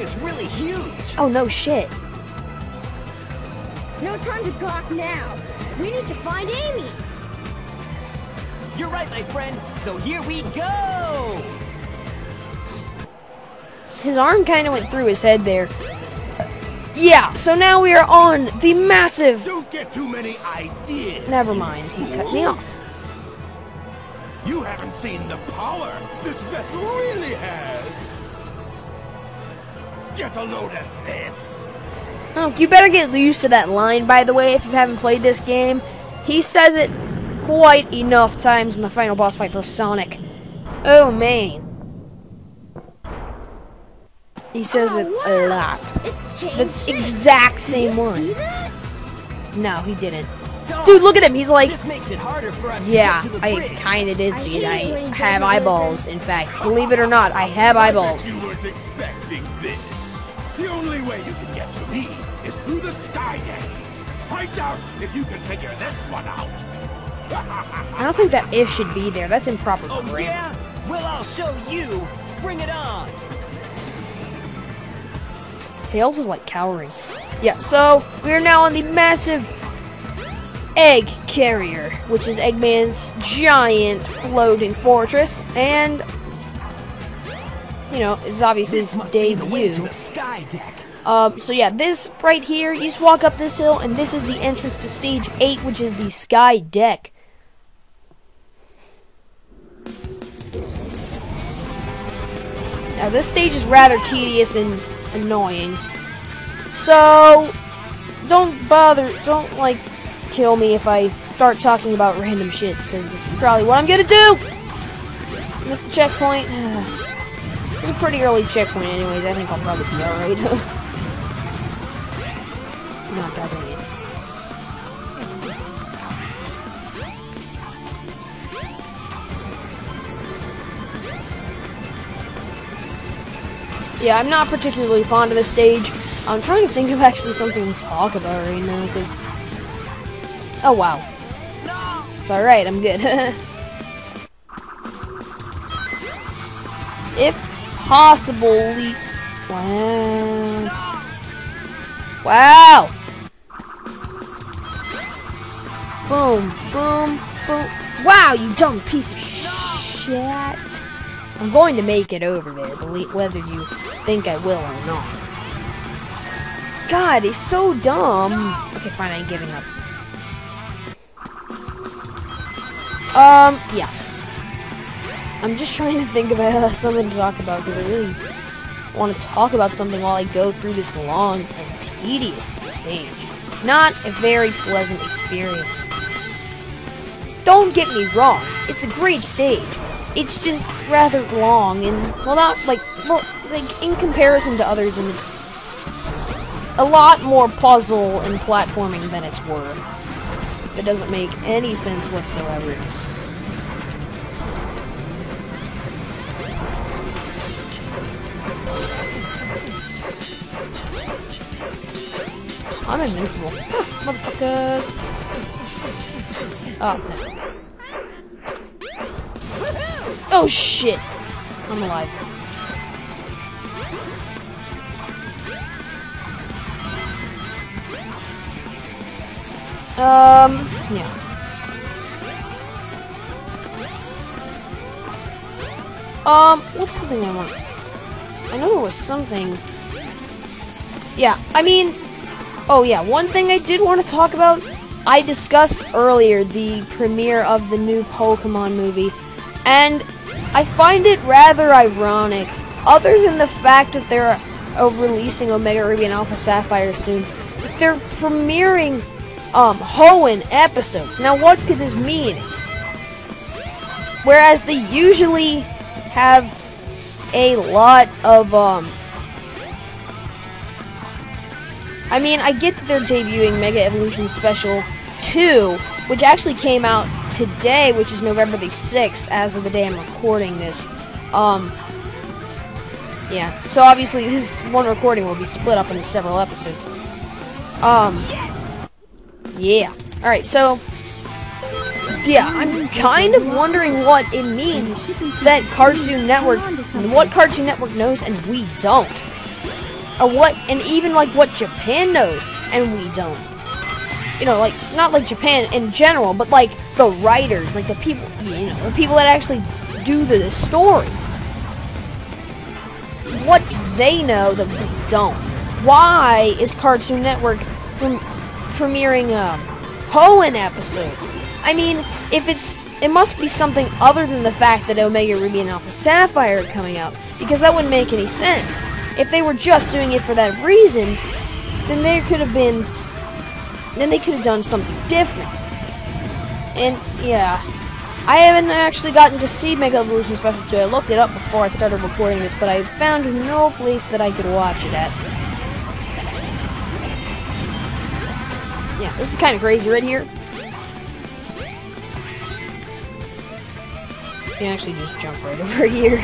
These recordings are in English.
is really huge. Oh, no shit. No time to gawk now. We need to find Amy. You're right, my friend. So here we go. His arm kind of went through his head there. Yeah, so now we are on the massive... Don't get too many ideas. Never mind, he cut me off. You haven't seen the power this vessel really has. Get a load of this. Oh, you better get used to that line, by the way, if you haven't played this game. He says it quite enough times in the final boss fight for Sonic. Oh, man. He says it a lot. That's exact same one. No, he didn't. Dude, look at him. He's like, this makes it harder for us yeah, to get to the I bridge. kind of did see it. I have eyeballs, in fact. Believe it or not, I have eyeballs. You weren't expecting this. The only way you can get to me is through the sky deck. Find out if you can figure this one out. I don't think that if should be there. That's improper Oh, grammar. yeah? Well, I'll show you. Bring it on. Tails is like cowering. Yeah, so we are now on the massive egg carrier, which is Eggman's giant floating fortress, and you know, it's obviously This its must be the way to debut. the sky deck. So yeah, this right here, you just walk up this hill, and this is the entrance to stage 8, which is the sky deck. Now this stage is rather tedious and annoying, so don't like kill me if I start talking about random shit, because it's probably what I'm gonna do. Missed the checkpoint. It's a pretty early checkpoint anyways. I think I'll probably be alright. No, god dang it. Yeah, I'm not particularly fond of this stage. I'm trying to think of actually something to talk about right now, because... Oh, wow. No! It's alright, I'm good. If possibly... Wow. Wow! Boom, boom, boom. Wow, you dumb piece of shit. I'm going to make it over there, whether you think I will or not. God, he's so dumb. Okay, fine, I ain't giving up. Yeah. I'm just trying to think about something to talk about, because I really want to talk about something while I go through this long and tedious stage. Not a very pleasant experience. Don't get me wrong, it's a great stage. It's just rather long and, well, not like, well, like in comparison to others, and it's a lot more puzzle and platforming than it's worth. It doesn't make any sense whatsoever. I'm invincible. Huh, motherfuckers. Oh, no. Oh, shit. I'm alive. Yeah. What's something I want? I know there was something. Yeah, I mean, oh yeah, one thing I did want to talk about, I discussed earlier the premiere of the new Pokemon movie, and I find it rather ironic, other than the fact that they're releasing Omega Ruby and Alpha Sapphire soon, they're premiering Hoenn episodes. Now what could this mean? Whereas they usually have a lot of I mean, I get that they're debuting Mega Evolution Special 2, which actually came out today, which is November the 6th, as of the day I'm recording this. Yeah. So obviously this one recording will be split up into several episodes. Yeah. Alright, so yeah, I'm kind of wondering what it means that Cartoon Network, what Cartoon Network knows and we don't. and even like what Japan knows, and we don't. You know, like, not like Japan in general, but like the writers, like the people, you know, the people that actually do the story. What do they know that we don't? Why is Cartoon Network premiering Hoenn episodes? I mean, it must be something other than the fact that Omega Ruby and Alpha Sapphire are coming out, because that wouldn't make any sense. If they were just doing it for that reason, then they could have done something different. And yeah, I haven't actually gotten to see Mega Evolution Special 2. I looked it up before I started recording this, but I found no place that I could watch it at. Yeah, this is kind of crazy right here. You can actually just jump right over here.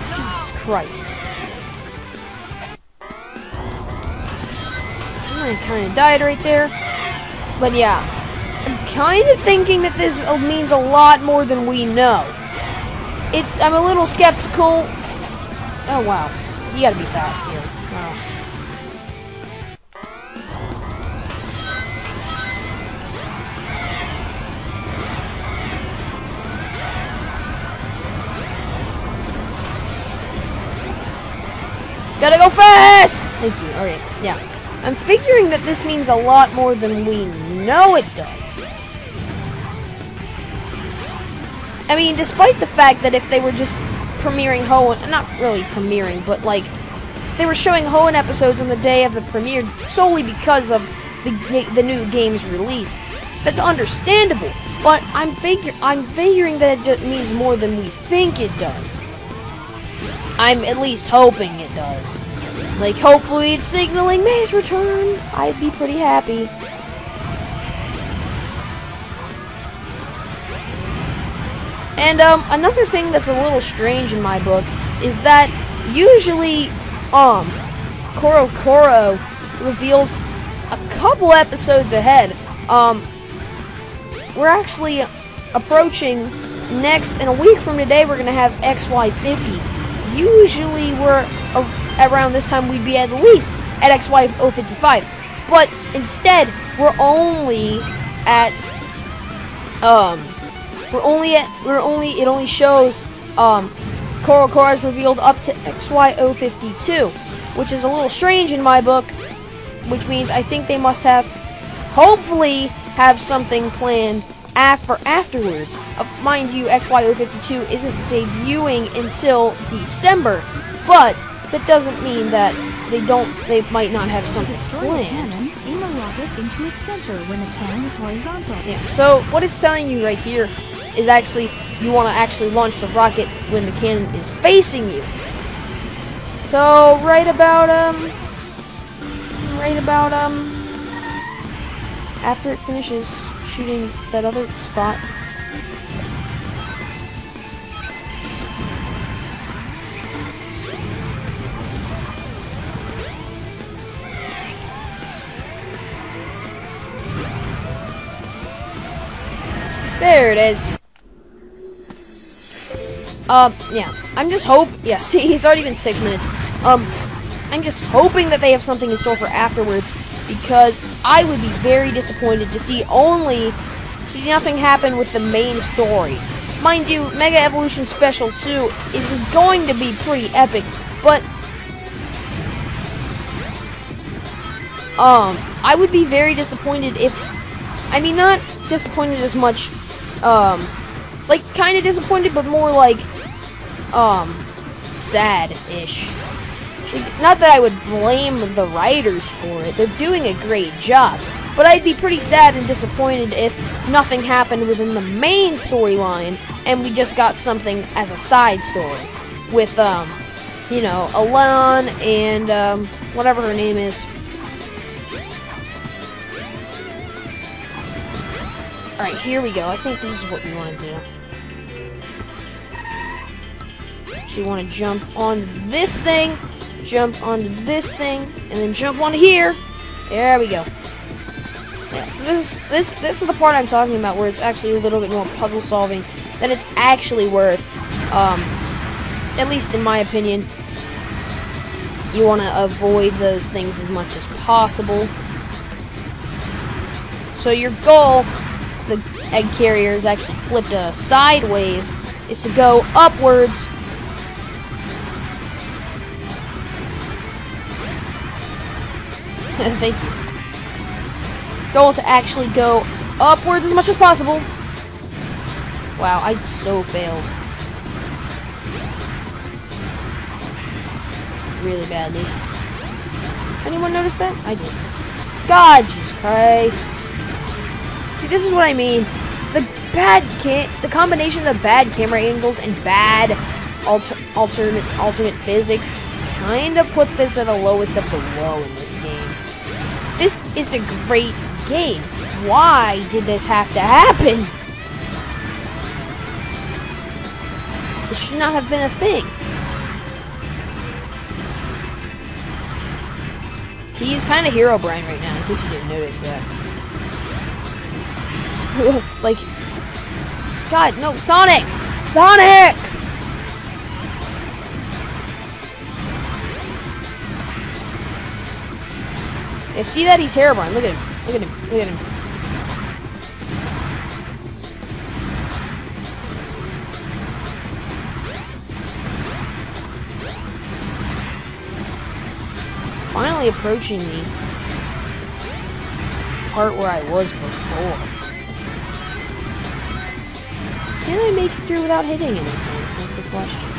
Jesus Christ. I kind of died right there. But yeah, I'm kind of thinking that this means a lot more than we know. I'm a little skeptical. Oh wow, you gotta be fast here. Wow. Gotta go fast! Thank you. Okay, yeah. I'm figuring that this means a lot more than we know it does. I mean, despite the fact that if they were just premiering Hoenn, not really premiering, but like, they were showing Hoenn episodes on the day of the premiere solely because of the new game's release, that's understandable. But I'm figuring that it just means more than we think it does. I'm at least hoping it does. Like, hopefully it's signaling May's return. I'd be pretty happy. And, another thing that's a little strange in my book is that usually, CoroCoro reveals a couple episodes ahead. We're actually approaching next, in a week from today, we're gonna have XY50. Usually we're around this time we'd be at least at XY055, but instead it only shows CoroCoro is revealed up to XY052, which is a little strange in my book, which means I think they must hopefully have something planned afterwards. Mind you, XY052 isn't debuting until December, but that doesn't mean that they might not have something planned. Aim a rocket into its center when the cannon is horizontal. Yeah, so what it's telling you right here is actually you want to actually launch the rocket when the cannon is facing you. So right about after it finishes shooting that other spot. There it is. Yeah. I'm just yeah, see, it's already been 6 minutes. I'm just hoping that they have something in store for afterwards, because I would be very disappointed to see nothing happen with the main story. Mind you, Mega Evolution Special 2 is going to be pretty epic, but I would be very disappointed not disappointed as much, like, kind of disappointed, but more like, sad-ish. Like, not that I would blame the writers for it, they're doing a great job, but I'd be pretty sad and disappointed if nothing happened within the main storyline, and we just got something as a side story, with, you know, Elan and, whatever her name is. Alright, here we go. I think this is what we want to do. So you want to jump on this thing, jump onto this thing, and then jump onto here. There we go. Yeah, so this is the part I'm talking about, where it's actually a little bit more puzzle solving than it's actually worth. at least in my opinion, you want to avoid those things as much as possible. So your goal, the egg carrier is actually flipped sideways, is to go upwards. Thank you. Goal is to actually go upwards as much as possible. Wow, I so failed. Really badly. Anyone notice that? I did. God, Jesus Christ. See, this is what I mean. The combination of the bad camera angles and bad alternate physics kind of put this at the lowest of the low in this game. This is a great game. Why did this have to happen? This should not have been a thing. He's kind of Herobrine right now, in case you didn't notice that. Like, God, no, Sonic! Sonic! Yeah, see that? He's Herobrine. Look at him. Look at him. Look at him. Finally approaching the part where I was before. Can I make it through without hitting anything? Is the question.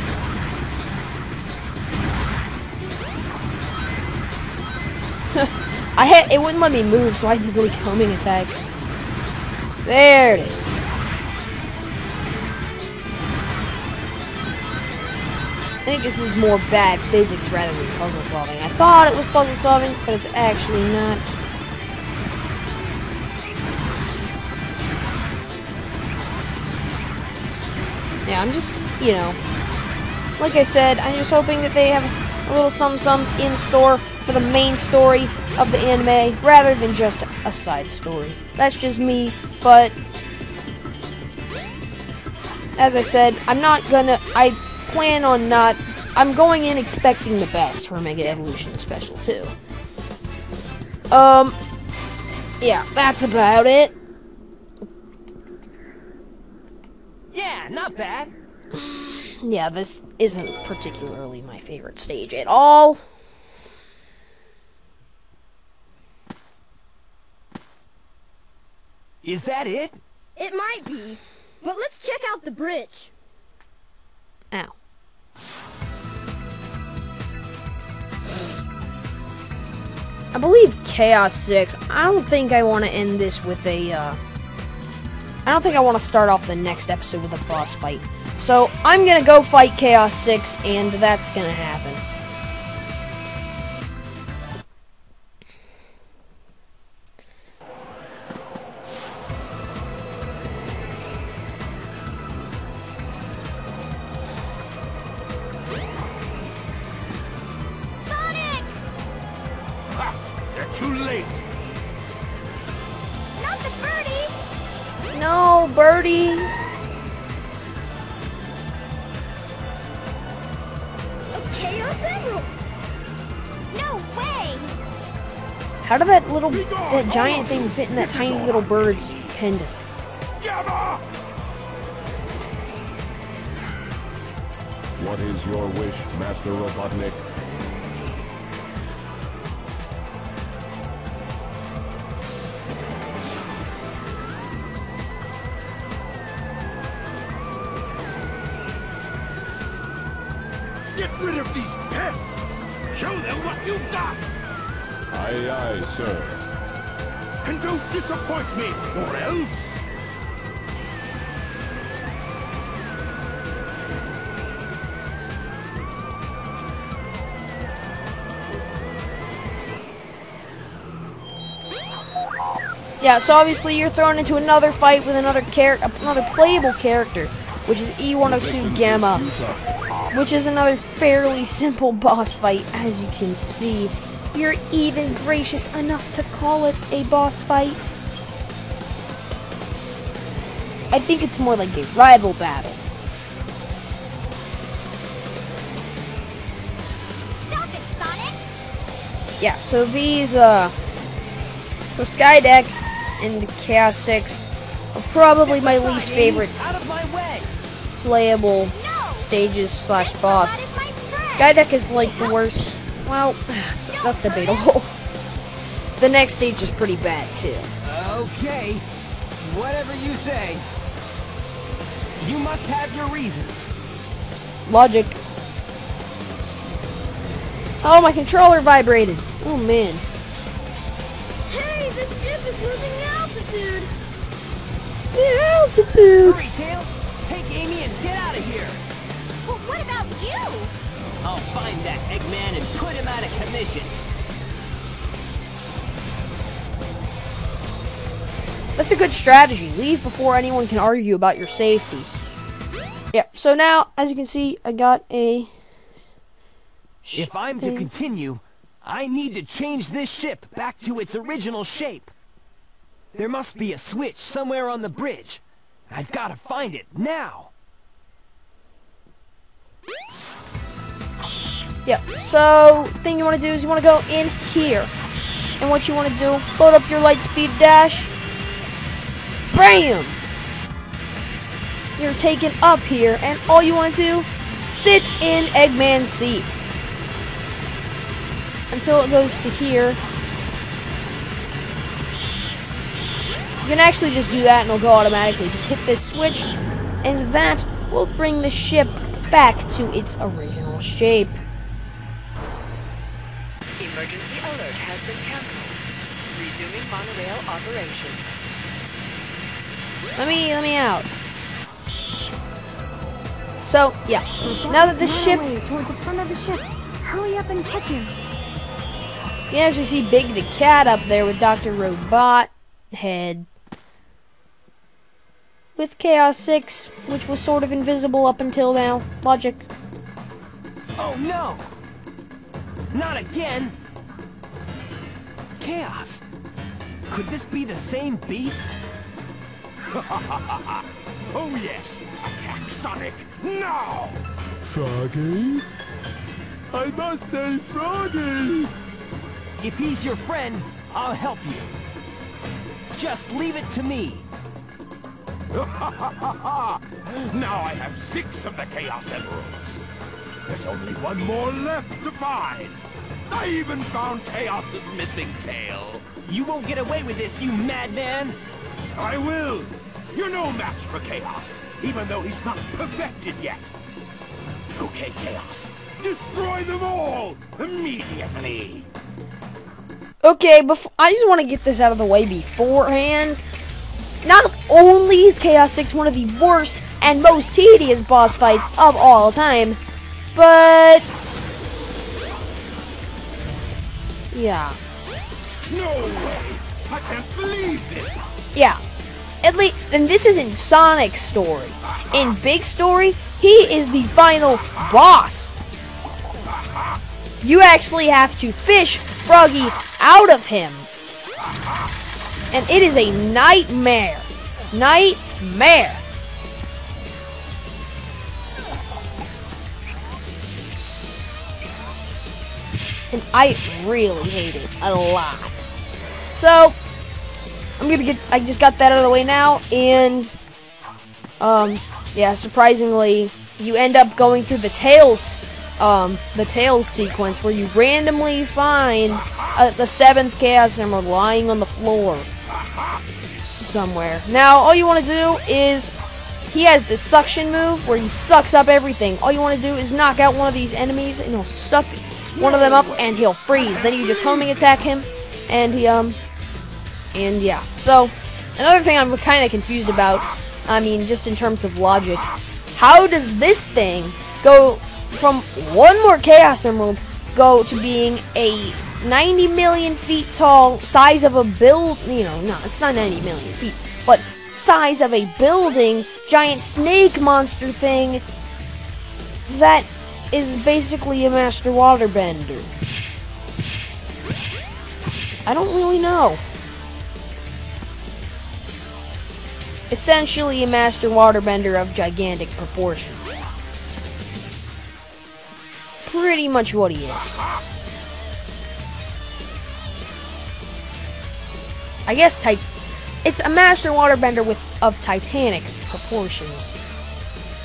It wouldn't let me move, so I did the homing attack. There it is. I think this is more bad physics rather than puzzle solving. I thought it was puzzle solving, but it's actually not. Yeah, I'm just, you know, like I said, I'm just hoping that they have a little some in store for the main story of the anime, rather than just a side story. That's just me, but as I said, I'm going in expecting the best for Mega Evolution Special 2. Yeah, that's about it. Yeah, not bad. Yeah, this isn't particularly my favorite stage at all. Is that it? It might be. But let's check out the bridge. Ow. I believe Chaos 6. I don't think I want to end this with a, I don't think I want to start off the next episode with a boss fight. So, I'm gonna go fight Chaos 6, and that's gonna happen. They're too late. Not the birdie! No, Birdie! A Chaos Emerald! No way! How did that giant thing fit in that tiny little bird's pendant? Gamma! What is your wish, Master Robotnik? Get rid of these pests! Show them what you've got! Aye, aye, sir. And don't disappoint me, or else... Yeah, so obviously you're thrown into another fight with another playable character, which is E102 Gamma, which is another fairly simple boss fight, as you can see. You're even gracious enough to call it a boss fight. I think it's more like a rival battle. yeah, so these, so Skydeck and Chaos 6 are probably my Step aside, least Amy. favorite Out of my way. playable stages slash boss. Skydeck is like the worst. Well, that's debatable. The next stage is pretty bad too. Okay, whatever you say. You must have your reasons. Logic. Oh, my controller vibrated. Oh man. Hey, this ship is losing altitude. The altitude. Hurry, Tails. Take Amy and get out of here. But what about you? I'll find that Eggman and put him out of commission. That's a good strategy. Leave before anyone can argue about your safety. Yeah, so now, as you can see, I got a... If I'm to continue, I need to change this ship back to its original shape. There must be a switch somewhere on the bridge. I've got to find it now. Yeah, so thing you want to do is you want to go in here. And what you want to do, load up your Lightspeed Dash. Bam! You're taken up here, and all you want to do, sit in Eggman's seat. Until it goes to here. You can actually just do that and it'll go automatically. Just hit this switch, and that will bring the ship back to its original shape. Emergency alert has been cancelled. Resuming monorail operation. Let me out. So, yeah. Now that the Run ship... away toward the front of the ship. Hurry up and catch him. You actually see Big the Cat up there with Dr. Robot Head. With Chaos 6, which was sort of invisible up until now. Logic. Oh no! Not again! Chaos! Could this be the same beast? Oh yes! Attack Sonic now! Froggy? I must say Froggy! If he's your friend, I'll help you. Just leave it to me. Now I have 6 of the Chaos Emeralds. There's only one more left to find. I even found Chaos's missing tail. You won't get away with this, you madman! I will. You're no match for Chaos, even though he's not perfected yet. Okay, Chaos. Destroy them all immediately. Okay, I just want to get this out of the way beforehand. Not only is Chaos 6 one of the worst and most tedious boss fights of all time, but... yeah. No way! I can't believe this! Yeah. At least, and this isn't Sonic's story. In Big Story, he is the final boss. You actually have to fish Froggy out of him. And it is a nightmare. Nightmare. And I really hate it a lot. So, I just got that out of the way now, and, yeah, surprisingly, you end up going through the Tails sequence where you randomly find the 7th Chaos Emerald lying on the floor somewhere. Now, all you want to do is, he has this suction move where he sucks up everything. All you want to do is knock out one of these enemies, and he'll suck one of them up, and he'll freeze. Then you just homing attack him, and he, and yeah. So, another thing I'm kind of confused about, I mean, just in terms of logic, how does this thing go from one more Chaos Emerald go to being a 90 million feet tall size of a no, it's not 90 million feet, but size of a building, giant snake monster thing that is basically a master waterbender? I don't really know. Essentially a master waterbender of gigantic proportions. Pretty much what he is. I guess it's a master waterbender of titanic proportions.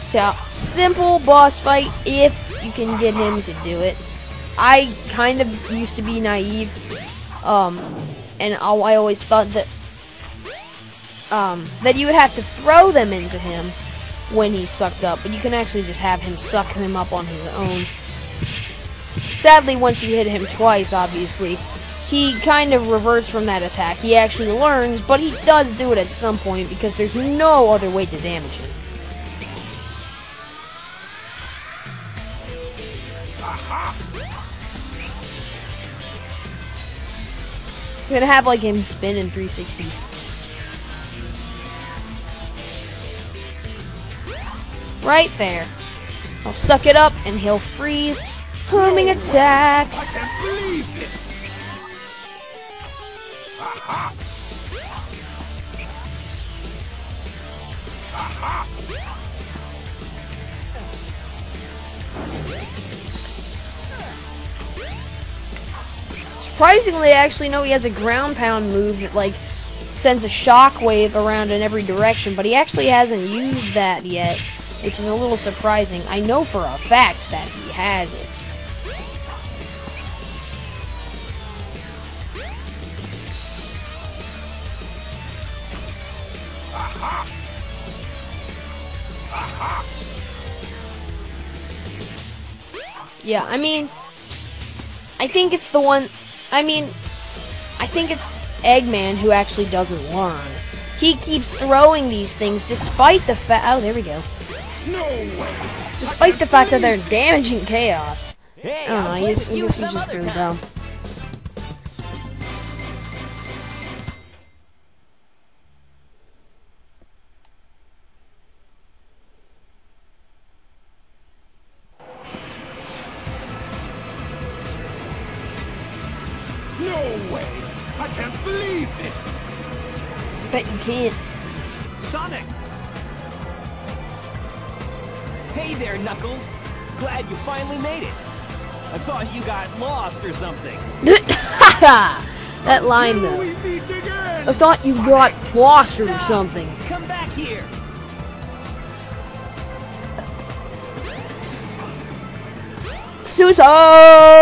So, simple boss fight if you can get him to do it. I kind of used to be naive, and I always thought that that you would have to throw them into him when he's sucked up, but you can actually just have him suck him up on his own. Sadly, once you hit him twice, obviously, he kind of reverts from that attack. He actually learns, but he does do it at some point because there's no other way to damage him. I'm gonna have like him spin in 360s. Right there. I'll suck it up and he'll freeze. Homing attack. I can't believe this! Aha! Aha! Surprisingly, I actually know he has a ground pound move that like sends a shockwave around in every direction, but he actually hasn't used that yet, which is a little surprising. I know for a fact that he has it. Aha! Aha! Yeah, I mean, I think it's the one. I think it's Eggman who actually doesn't learn. He keeps throwing these things despite the fact. Oh, there we go. No way! Despite the fact that they're damaging Chaos. Hey, I don't know, I'll I play guess with you he's some just other really time. dumb. No way! I can't believe this! Bet you can't. Sonic! Hey there, Knuckles. Glad you finally made it. I thought you got lost or something. That line though. We meet again! I thought you got lost or something. Come back here. Suicide!